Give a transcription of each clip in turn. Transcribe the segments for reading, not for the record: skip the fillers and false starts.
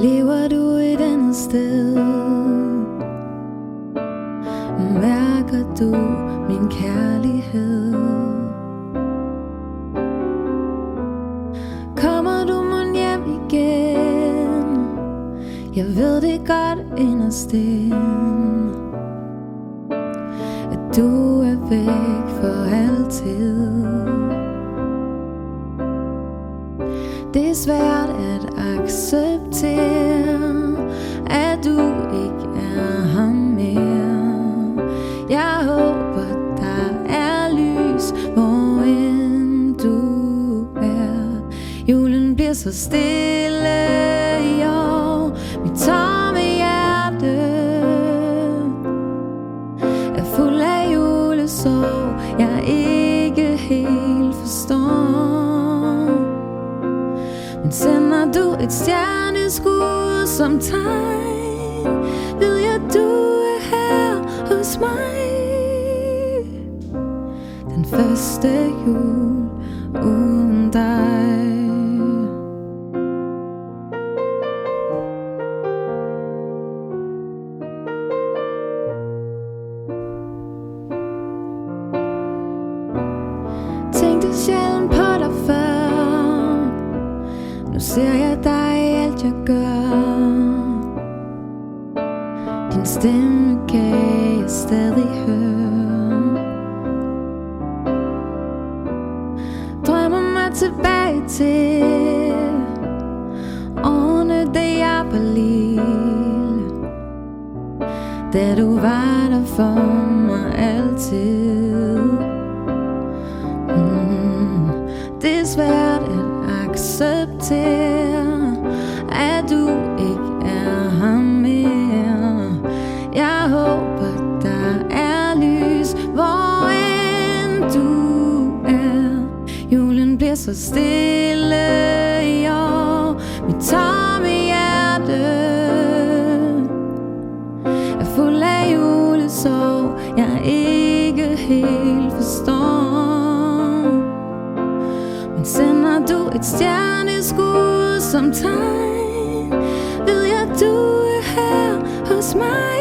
Lever du et andet sted? Mærker du min kærlighed? Kommer du mon hjem igen? Jeg ved det godt inderst inde, at du er væk for altid. Det er svært at acceptere, at du ikke er her mere. Jeg håber der er lys, hvor end du er. Julen bliver så stille i år. Mit tomme hjerte er fuld af julesorg, jeg ikke helt forstår. Men sender du et stjerneskud som tegn, ved jeg du er her hos mig. Den første jul uden dig. Tænkte sjældent på dig før. Nu ser jeg dig i alt jeg gør. Din stemme kan jeg stadig høre. Drømmer mig tilbage til årene, da jeg var lille, da du var der for mig altid. Det er svært at acceptere, at du ikke er her mere. Jeg håber der er lys, hvor end du er. Julen bliver så stille i år. Mit tomme hjerte er fuld af julesorg, jeg ikke helt forstår. Men sender du et stjerneskud som tegn, ved jeg du er her hos mig.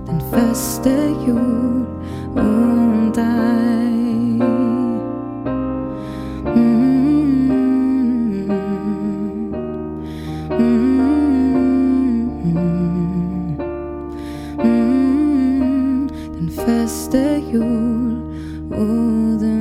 Den første jul uden dig. Den første jul uden